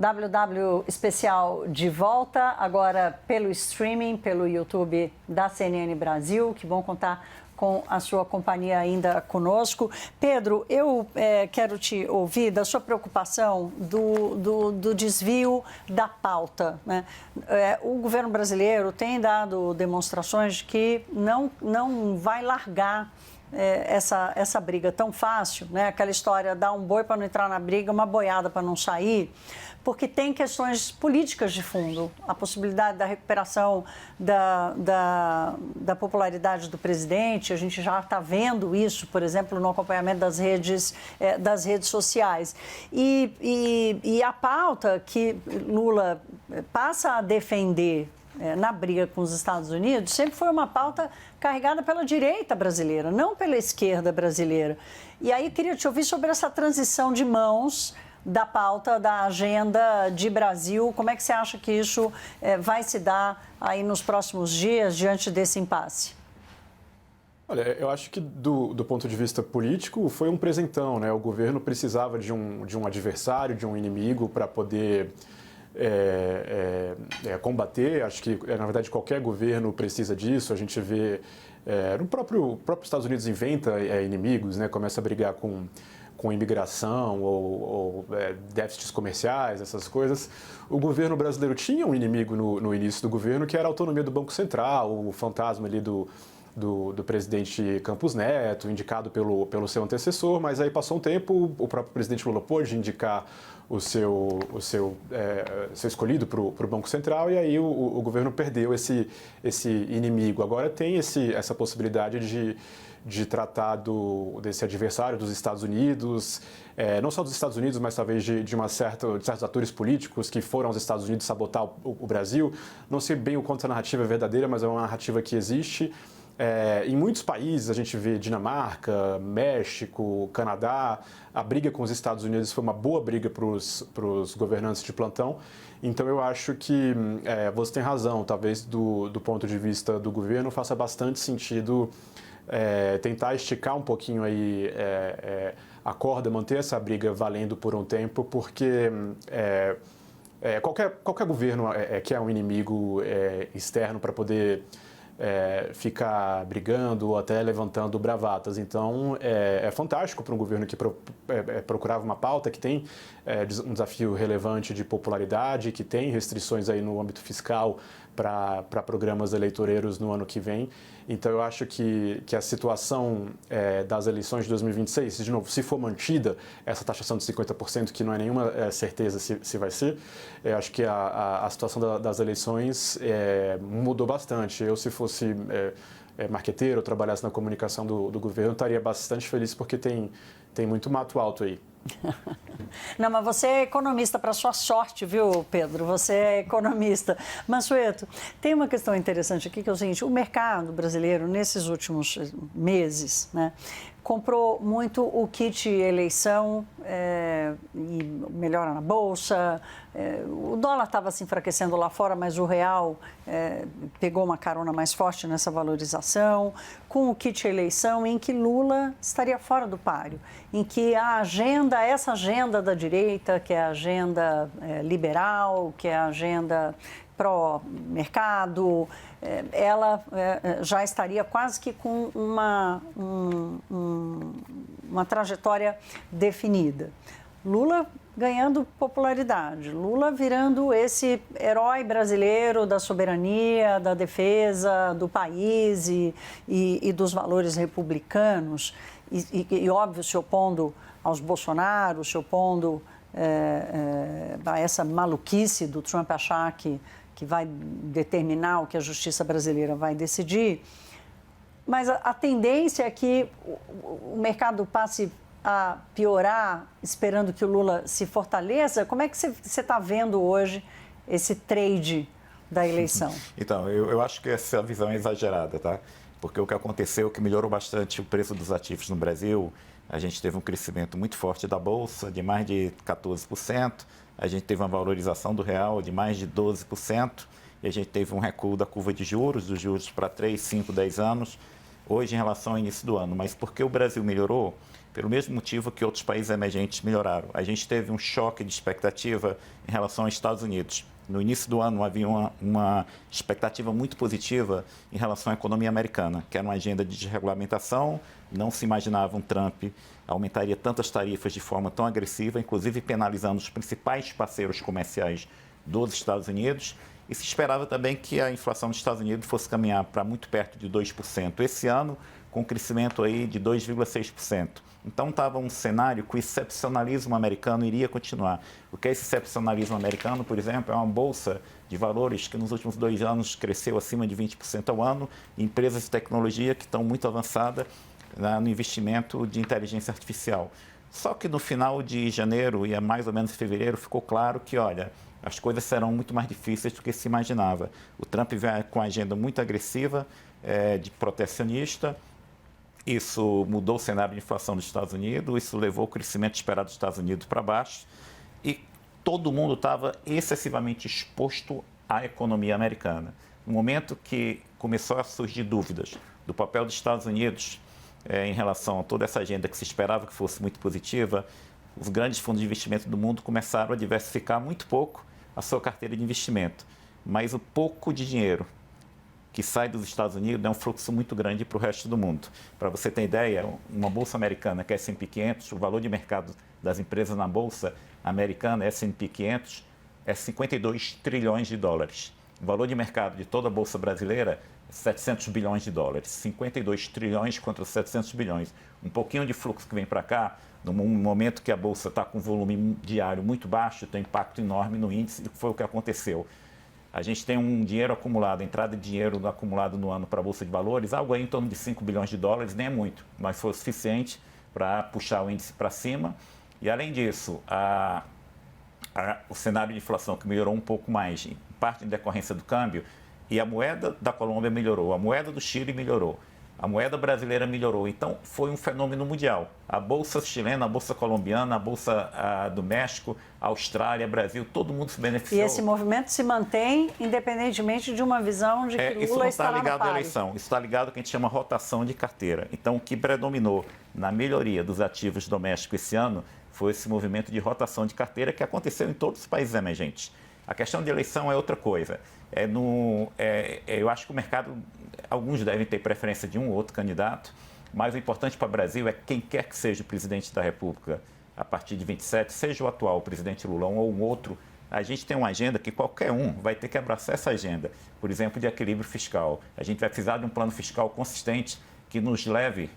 WW Especial de volta, agora pelo streaming, pelo YouTube da CNN Brasil. Que bom contar com a sua companhia ainda conosco. Pedro, eu quero te ouvir da sua preocupação do desvio da pauta, né? O governo brasileiro tem dado demonstrações de que não vai largar essa briga tão fácil, né? Aquela história, dar um boi para não entrar na briga, uma boiada para não sair, porque tem questões políticas de fundo. A possibilidade da recuperação da popularidade do presidente, a gente já está vendo isso, por exemplo, no acompanhamento das redes sociais. E a pauta que Lula passa a defender na briga com os Estados Unidos, sempre foi uma pauta carregada pela direita brasileira, não pela esquerda brasileira. E aí queria te ouvir sobre essa transição de mãos da pauta, da agenda de Brasil. Como é que você acha que isso vai se dar aí nos próximos dias, diante desse impasse? Olha, eu acho que do ponto de vista político foi um presentão, né? O governo precisava de um adversário, de um inimigo para poder combater. Acho que, na verdade, qualquer governo precisa disso. A gente vê, no próprio Estados Unidos inventa inimigos, né? Começa a brigar com imigração ou déficits comerciais, essas coisas. O governo brasileiro tinha um inimigo no início do governo, que era a autonomia do Banco Central, o fantasma ali do presidente Campos Neto, indicado pelo seu antecessor, mas aí passou um tempo, o próprio presidente Lula pôde indicar o seu escolhido para o Banco Central, e aí o governo perdeu esse inimigo. Agora tem essa possibilidade de tratar desse adversário dos Estados Unidos, não só dos Estados Unidos, mas talvez de certos atores políticos que foram aos Estados Unidos sabotar o Brasil. Não sei bem o quanto a narrativa é verdadeira, mas é uma narrativa que existe. Em muitos países, a gente vê Dinamarca, México, Canadá, a briga com os Estados Unidos foi uma boa briga para os governantes de plantão. Então, eu acho que você tem razão, talvez do ponto de vista do governo faça bastante sentido tentar esticar um pouquinho aí a corda, manter essa briga valendo por um tempo, porque qualquer governo quer um inimigo externo para poder ficar brigando ou até levantando bravatas. Então, é fantástico para um governo que procurava uma pauta, que tem um desafio relevante de popularidade, que tem restrições aí no âmbito fiscal para programas eleitoreiros no ano que vem. Então, eu acho que a situação das eleições de 2026, de novo, se for mantida essa taxação de 50%, que não é nenhuma certeza se vai ser, eu acho que a situação das eleições mudou bastante. Eu, se fosse marqueteiro ou trabalhasse na comunicação do governo, estaria bastante feliz, porque tem muito mato alto aí. Não, mas você é economista, para sua sorte, viu, Pedro? Você é economista. Mansueto, tem uma questão interessante aqui, que é o seguinte: o mercado brasileiro, nesses últimos meses, né, comprou muito o kit eleição, e melhora na Bolsa. O dólar estava se enfraquecendo lá fora, mas o real pegou uma carona mais forte nessa valorização, com o kit eleição em que Lula estaria fora do páreo, em que essa agenda da direita, que é a agenda liberal, que é a agenda pró-mercado, ela já estaria quase que com uma trajetória definida. Lula ganhando popularidade, Lula virando esse herói brasileiro da soberania, da defesa do país e dos valores republicanos, e óbvio, se opondo aos Bolsonaro, se opondo a essa maluquice do Trump achar que vai determinar o que a justiça brasileira vai decidir. Mas a tendência é que o mercado passe a piorar, esperando que o Lula se fortaleça. Como é que você está vendo hoje esse trade da eleição? Então, eu acho que essa visão é exagerada, tá? Porque o que aconteceu, que melhorou bastante o preço dos ativos no Brasil, a gente teve um crescimento muito forte da Bolsa, de mais de 14%, a gente teve uma valorização do real de mais de 12%, e a gente teve um recuo da curva de juros, dos juros para 3, 5, 10 anos, hoje em relação ao início do ano. Mas por que o Brasil melhorou? Pelo mesmo motivo que outros países emergentes melhoraram. A gente teve um choque de expectativa em relação aos Estados Unidos. No início do ano havia uma expectativa muito positiva em relação à economia americana, que era uma agenda de desregulamentação. Não se imaginava um Trump aumentaria tantas tarifas de forma tão agressiva, inclusive penalizando os principais parceiros comerciais dos Estados Unidos. E se esperava também que a inflação dos Estados Unidos fosse caminhar para muito perto de 2% esse ano, com um crescimento aí de 2,6%. Então estava um cenário que o excepcionalismo americano iria continuar. O que é esse excepcionalismo americano, por exemplo, é uma bolsa de valores que nos últimos 2 anos cresceu acima de 20% ao ano, empresas de tecnologia que estão muito avançadas no investimento de inteligência artificial. Só que no final de janeiro e mais ou menos em fevereiro ficou claro que, olha, as coisas serão muito mais difíceis do que se imaginava. O Trump veio com uma agenda muito agressiva, de protecionista. Isso mudou o cenário de inflação dos Estados Unidos, isso levou o crescimento esperado dos Estados Unidos para baixo e todo mundo estava excessivamente exposto à economia americana. No momento que começou a surgir dúvidas do papel dos Estados Unidos em relação a toda essa agenda que se esperava que fosse muito positiva, os grandes fundos de investimento do mundo começaram a diversificar muito pouco a sua carteira de investimento. Mas o pouco de dinheiro que sai dos Estados Unidos é um fluxo muito grande para o resto do mundo. Para você ter ideia, uma bolsa americana que é S&P 500, o valor de mercado das empresas na bolsa americana S&P 500 é 52 trilhões de dólares. O valor de mercado de toda a bolsa brasileira é 700 bilhões de dólares. 52 trilhões contra 700 bilhões. Um pouquinho de fluxo que vem para cá, no momento que a bolsa está com volume diário muito baixo, tem um impacto enorme no índice, que foi o que aconteceu. A gente tem um dinheiro acumulado, entrada de dinheiro acumulado no ano para a Bolsa de Valores, algo aí em torno de 5 bilhões de dólares, nem é muito, mas foi o suficiente para puxar o índice para cima. E, além disso, o cenário de inflação que melhorou um pouco mais, em parte em decorrência do câmbio, e a moeda da Colômbia melhorou, a moeda do Chile melhorou, a moeda brasileira melhorou. Então, foi um fenômeno mundial. A Bolsa chilena, a Bolsa colombiana, a Bolsa do México, a Austrália, Brasil, todo mundo se beneficiou. E esse movimento se mantém independentemente de uma visão de que Lula isso não está ligado à eleição, isso está ligado ao que a gente chama rotação de carteira. Então, o que predominou na melhoria dos ativos domésticos esse ano foi esse movimento de rotação de carteira que aconteceu em todos os países emergentes. A questão de eleição é outra coisa. Eu acho que o mercado, alguns devem ter preferência de um ou outro candidato, mas o importante para o Brasil é quem quer que seja o presidente da República a partir de 27, seja o atual presidente Lula ou um outro, a gente tem uma agenda que qualquer um vai ter que abraçar essa agenda. Por exemplo, de equilíbrio fiscal. A gente vai precisar de um plano fiscal consistente que nos leve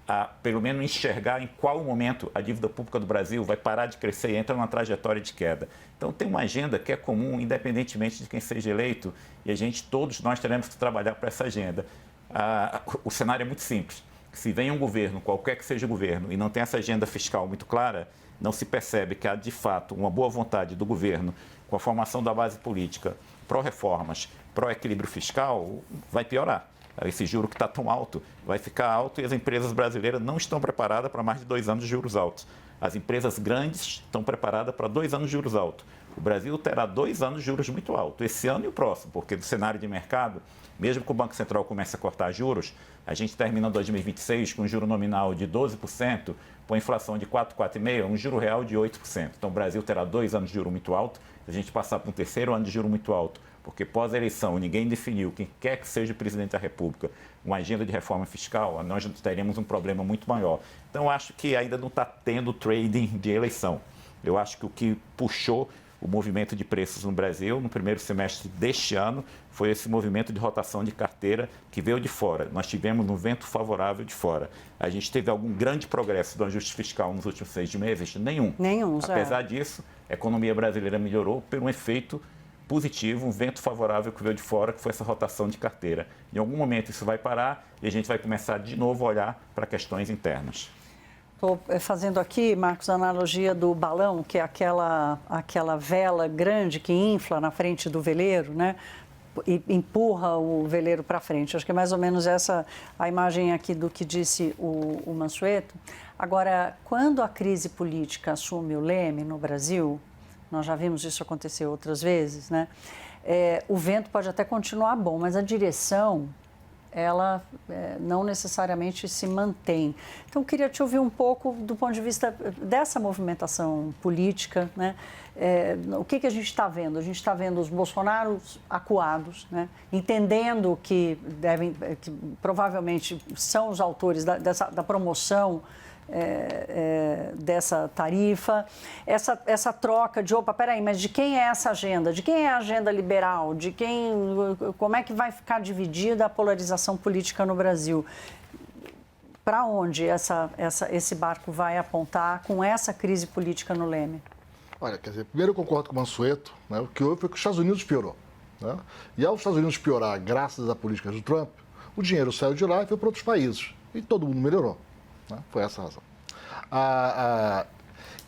a, pelo menos, enxergar em qual momento a dívida pública do Brasil vai parar de crescer e entra numa trajetória de queda. Então, tem uma agenda que é comum, independentemente de quem seja eleito, e todos nós teremos que trabalhar para essa agenda. O cenário é muito simples. Se vem um governo, qualquer que seja o governo, e não tem essa agenda fiscal muito clara, não se percebe que há, de fato, uma boa vontade do governo com a formação da base política pró-reformas, pró-equilíbrio fiscal, vai piorar. Esse juro que está tão alto vai ficar alto e as empresas brasileiras não estão preparadas para mais de 2 anos de juros altos. As empresas grandes estão preparadas para 2 anos de juros altos. O Brasil terá 2 anos de juros muito altos, esse ano e o próximo, porque no cenário de mercado, mesmo que o Banco Central comece a cortar juros, a gente termina 2026 com um juro nominal de 12%, com a inflação de 4,5%, um juro real de 8%. Então o Brasil terá 2 anos de juro muito alto, se a gente passar para um 3º ano de juro muito alto, porque pós-eleição ninguém definiu, quem quer que seja o presidente da República, uma agenda de reforma fiscal, nós teremos um problema muito maior. Então, eu acho que ainda não está tendo trading de eleição. Eu acho que o que puxou o movimento de preços no Brasil, no primeiro semestre deste ano, foi esse movimento de rotação de carteira que veio de fora. Nós tivemos um vento favorável de fora. A gente teve algum grande progresso do ajuste fiscal nos últimos 6 meses? Nenhum. Apesar disso, a economia brasileira melhorou por um efeito positivo, um vento favorável que veio de fora, que foi essa rotação de carteira. Em algum momento isso vai parar e a gente vai começar de novo a olhar para questões internas. Estou fazendo aqui, Marcos, a analogia do balão, que é aquela vela grande que infla na frente do veleiro, né? E empurra o veleiro para frente. Acho que é mais ou menos essa a imagem aqui do que disse o Mansueto. Agora, quando a crise política assume o leme no Brasil, nós já vimos isso acontecer outras vezes, né? O vento pode até continuar bom, mas a direção ela não necessariamente se mantém. Então, eu queria te ouvir um pouco do ponto de vista dessa movimentação política, né? O que a gente está vendo? A gente está vendo os Bolsonaros acuados, né? Entendendo que provavelmente são os autores da promoção dessa tarifa, essa troca de, peraí, mas de quem é essa agenda? De quem é a agenda liberal? Como é que vai ficar dividida a polarização política no Brasil? Para onde esse barco vai apontar com essa crise política no leme? Olha, quer dizer, primeiro eu concordo com o Mansueto, né? O que houve foi que os Estados Unidos piorou, né? E ao Estados Unidos piorar, graças à política do Trump, o dinheiro saiu de lá e foi para outros países. E todo mundo melhorou. Né? Foi essa a razão.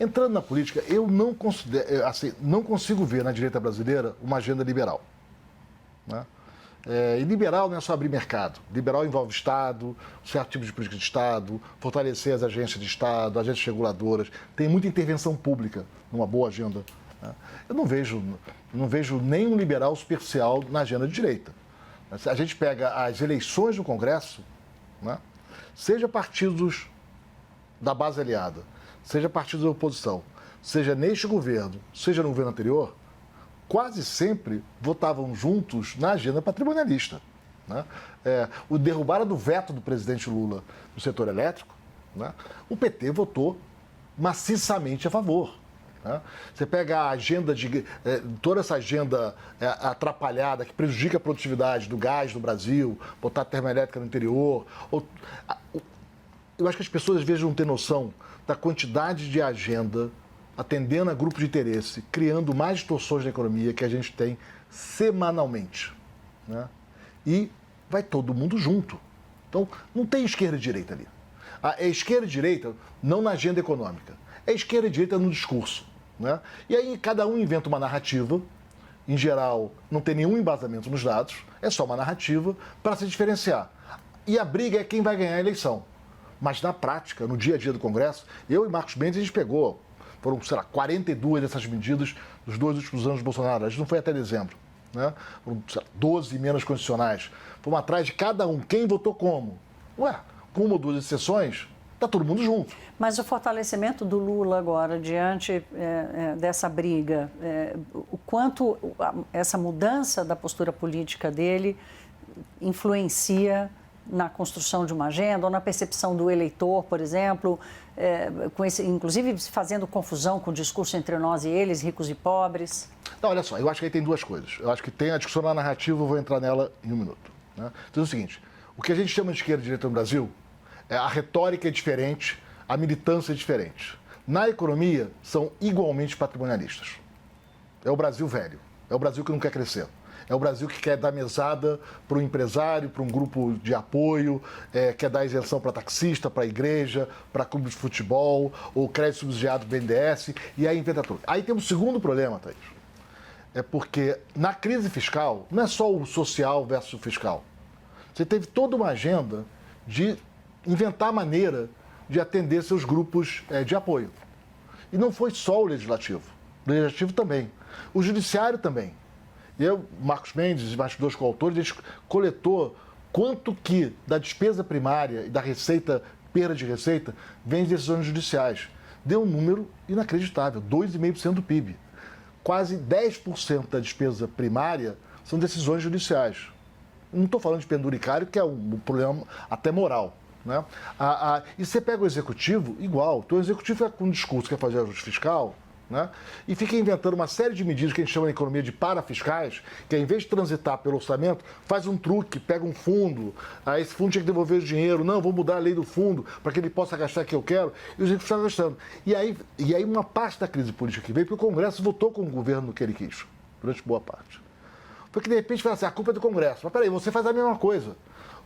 Entrando na política, eu não consigo ver na direita brasileira uma agenda liberal. Né? E liberal não é só abrir mercado. Liberal envolve Estado, certo tipo de política de Estado, fortalecer as agências de Estado, agências reguladoras. Tem muita intervenção pública numa boa agenda. Né? Eu não vejo nenhum liberal superficial na agenda de direita. A gente pega as eleições do Congresso, né? Seja partidos da base aliada, seja partidos da oposição, seja neste governo, seja no governo anterior, quase sempre votavam juntos na agenda patrimonialista. Né? O derrubara do veto do presidente Lula no setor elétrico, né? O PT votou maciçamente a favor. Né? Você pega a agenda toda essa agenda atrapalhada que prejudica a produtividade do gás do Brasil, botar termoelétrica no interior. Eu acho que as pessoas às vezes não têm noção da quantidade de agenda atendendo a grupo de interesse, criando mais distorções na economia que a gente tem semanalmente. Né? E vai todo mundo junto. Então, não tem esquerda e direita ali. É esquerda e direita não na agenda econômica. É esquerda e direita no discurso. Né? E aí cada um inventa uma narrativa, em geral não tem nenhum embasamento nos dados, é só uma narrativa para se diferenciar. E a briga é quem vai ganhar a eleição. Mas na prática, no dia a dia do Congresso, eu e Marcos Mendes, a gente pegou, foram, 42 dessas medidas dos 2 últimos anos do Bolsonaro, a gente não foi até dezembro. Né? Foram 12 emendas constitucionais. Fomos atrás de cada um, quem votou como. Com 1 ou 2 exceções, está todo mundo junto. Mas o fortalecimento do Lula agora, diante dessa briga, o quanto essa mudança da postura política dele influencia na construção de uma agenda ou na percepção do eleitor, por exemplo, inclusive fazendo confusão com o discurso entre nós e eles, ricos e pobres? Não, olha só, eu acho que aí tem 2 coisas. Eu acho que tem a discussão na narrativa, eu vou entrar nela em 1 minuto. Né? Então é o seguinte, o que a gente chama de esquerda e direita no Brasil, a retórica é diferente, a militância é diferente. Na economia, são igualmente patrimonialistas. É o Brasil velho, é o Brasil que não quer crescer. É o Brasil que quer dar mesada para um empresário, para um grupo de apoio, quer dar isenção para taxista, para igreja, para clube de futebol, ou crédito subsidiado do BNDES, e aí inventa tudo. Aí tem um segundo problema, Thaís. É porque na crise fiscal, não é só o social versus o fiscal. Você teve toda uma agenda de inventar maneira de atender seus grupos de apoio. E não foi só o legislativo também, o judiciário também. Eu, Marcos Mendes e mais 2 coautores, a gente coletou quanto que da despesa primária e da receita, perda de receita, vem de decisões judiciais. Deu um número inacreditável, 2,5% do PIB. Quase 10% da despesa primária são decisões judiciais. Não estou falando de penduricário, que é um problema até moral. Né? E você pega o executivo, igual. Então, o executivo fica com um discurso que é fazer ajuste fiscal, né? E fica inventando uma série de medidas que a gente chama na economia de parafiscais, que ao invés de transitar pelo orçamento, faz um truque, pega um fundo, aí esse fundo tinha que devolver o dinheiro, não, vou mudar a lei do fundo para que ele possa gastar o que eu quero, e o executivo está gastando. E aí uma parte da crise política que veio, porque o Congresso votou com o governo que ele quis, durante boa parte. Porque de repente fala assim, a culpa é do Congresso. Mas peraí, você faz a mesma coisa.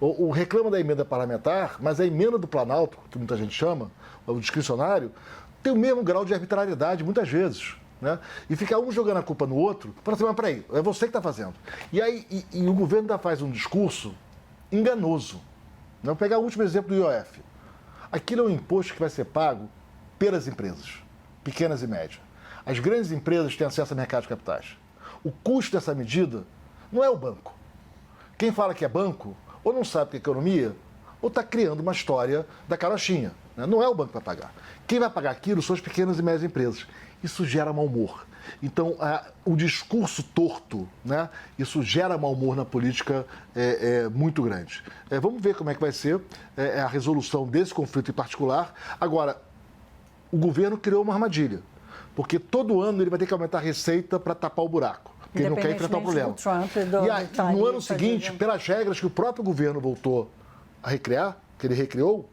O reclama da emenda parlamentar, mas a emenda do Planalto, que muita gente chama, o discricionário, tem o mesmo grau de arbitrariedade, muitas vezes. Né? E fica um jogando a culpa no outro, para assim, mas peraí, é você que está fazendo. E aí o governo ainda faz um discurso enganoso. Né? Vou pegar o último exemplo do IOF. Aquilo é um imposto que vai ser pago pelas empresas, pequenas e médias. As grandes empresas têm acesso a mercado de capitais. O custo dessa medida não é o banco. Quem fala que é banco, ou não sabe o que é economia, ou está criando uma história da carochinha. Né? Não é o banco que vai pagar. Quem vai pagar aquilo são as pequenas e médias empresas. Isso gera mau humor. Então, o discurso torto, né? Isso gera mau humor na política muito grande. Vamos ver como é que vai ser a resolução desse conflito em particular. Agora, o governo criou uma armadilha, porque todo ano ele vai ter que aumentar a receita para tapar o buraco, porque ele não quer enfrentar o problema. E aí, no ano seguinte, pelas regras que o próprio governo voltou a recriar, que ele recriou,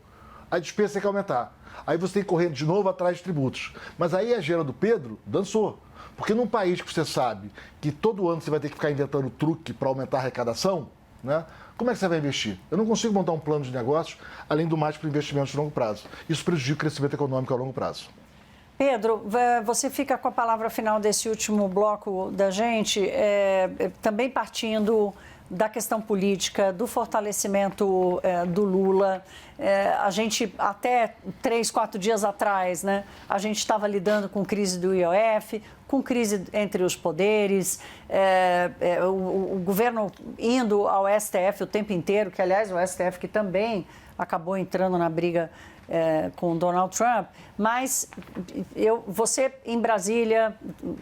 a despesa tem que aumentar. Aí você tem que correr de novo atrás de tributos. Mas aí a agenda do Pedro dançou. Porque num país que você sabe que todo ano você vai ter que ficar inventando truque para aumentar a arrecadação, né? Como é que você vai investir? Eu não consigo montar um plano de negócios, além do mais para investimentos de longo prazo. Isso prejudica o crescimento econômico a longo prazo. Pedro, você fica com a palavra final desse último bloco da gente, também partindo da questão política, do fortalecimento do Lula. A gente, até 3, 4 dias atrás, né, a gente estava lidando com crise do IOF, com crise entre os poderes, o governo indo ao STF o tempo inteiro, que, aliás, o STF que também acabou entrando na briga com Donald Trump, mas você em Brasília,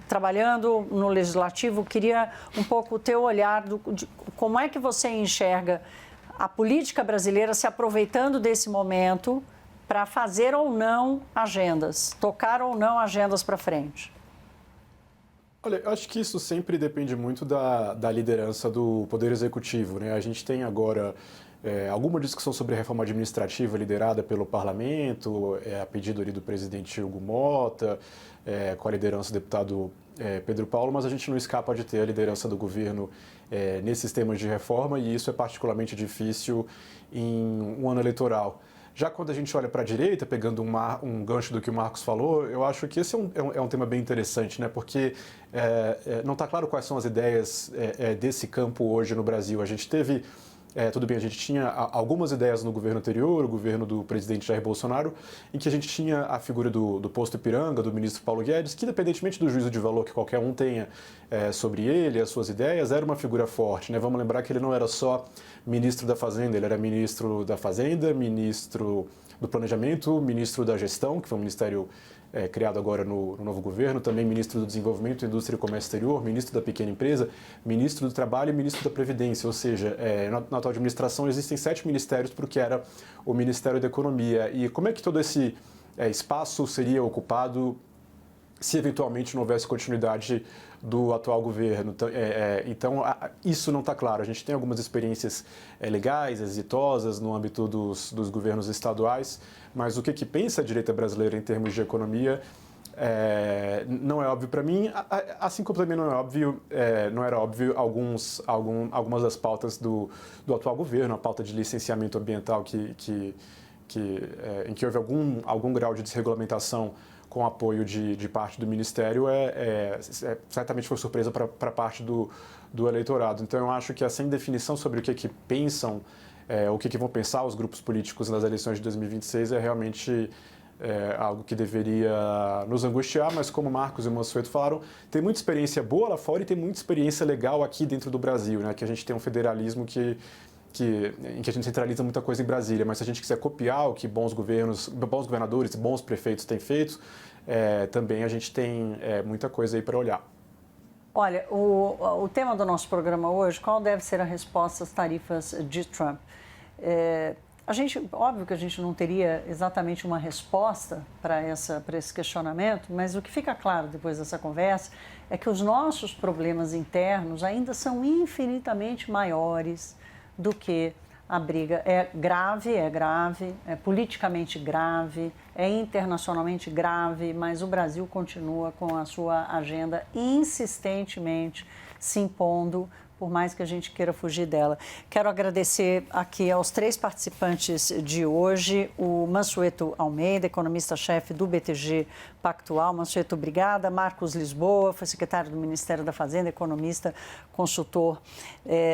trabalhando no Legislativo, queria um pouco o teu olhar de como é que você enxerga a política brasileira se aproveitando desse momento para fazer ou não agendas, tocar ou não agendas para frente. Olha, eu acho que isso sempre depende muito da liderança do Poder Executivo, né? A gente tem agora alguma discussão sobre reforma administrativa liderada pelo Parlamento, a pedido ali do presidente Hugo Mota, com a liderança do deputado Pedro Paulo, mas a gente não escapa de ter a liderança do governo nesses temas de reforma, e isso é particularmente difícil em um ano eleitoral. Já quando a gente olha para a direita, pegando um gancho do que o Marcos falou, eu acho que esse é um tema bem interessante, né? Porque não está claro quais são as ideias desse campo hoje no Brasil. A gente teve... tudo bem, a gente tinha algumas ideias no governo anterior, o governo do presidente Jair Bolsonaro, em que a gente tinha a figura do posto Ipiranga, do ministro Paulo Guedes, que, independentemente do juízo de valor que qualquer um tenha sobre ele, as suas ideias, era uma figura forte, né? Vamos lembrar que ele não era só ministro da Fazenda, ele era ministro da Fazenda, ministro do Planejamento, ministro da Gestão, que foi um ministério criado agora no novo governo, também ministro do Desenvolvimento, Indústria e Comércio Exterior, ministro da Pequena Empresa, ministro do Trabalho e ministro da Previdência. Ou seja, na atual administração existem 7 ministérios para o que era o Ministério da Economia. E como é que todo esse espaço seria ocupado se eventualmente não houvesse continuidade do atual governo? Então, isso não está claro. A gente tem algumas experiências legais, exitosas no âmbito dos governos estaduais, mas o que pensa a direita brasileira em termos de economia não é óbvio para mim, assim como também não era óbvio algumas das pautas do atual governo, a pauta de licenciamento ambiental em que houve algum grau de desregulamentação com apoio de parte do Ministério, certamente foi surpresa para parte do eleitorado. Então, eu acho que essa indefinição sobre o que pensam, o que vão pensar os grupos políticos nas eleições de 2026 é realmente algo que deveria nos angustiar, mas como o Marcos e o Mansueto falaram, tem muita experiência boa lá fora e tem muita experiência legal aqui dentro do Brasil, né? Que a gente tem um federalismo em que a gente centraliza muita coisa em Brasília, mas se a gente quiser copiar o que bons governadores e bons prefeitos têm feito, também a gente tem muita coisa aí para olhar. Olha, o tema do nosso programa hoje, qual deve ser a resposta às tarifas de Trump? Óbvio que a gente não teria exatamente uma resposta para esse questionamento, mas o que fica claro depois dessa conversa é que os nossos problemas internos ainda são infinitamente maiores do que a briga. É grave, é politicamente grave, é internacionalmente grave, mas o Brasil continua com a sua agenda insistentemente se impondo, por mais que a gente queira fugir dela. Quero agradecer aqui aos 3 participantes de hoje, o Mansueto Almeida, economista-chefe do BTG Pactual. Mansueto, obrigada. Marcos Lisboa, foi secretário do Ministério da Fazenda, economista, consultor,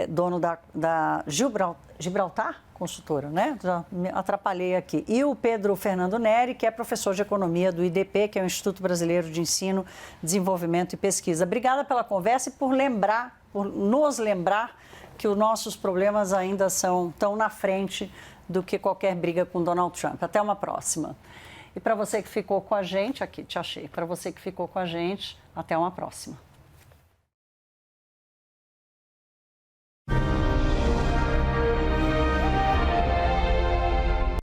dono da Gibraltar Consultora, né? Já me atrapalhei aqui. E o Pedro Fernando Neri, que é professor de economia do IDP, que é o Instituto Brasileiro de Ensino, Desenvolvimento e Pesquisa. Obrigada pela conversa e por nos lembrar que os nossos problemas ainda tão na frente do que qualquer briga com Donald Trump. Até uma próxima. E para você que ficou com a gente, aqui, te achei. Para você que ficou com a gente, até uma próxima.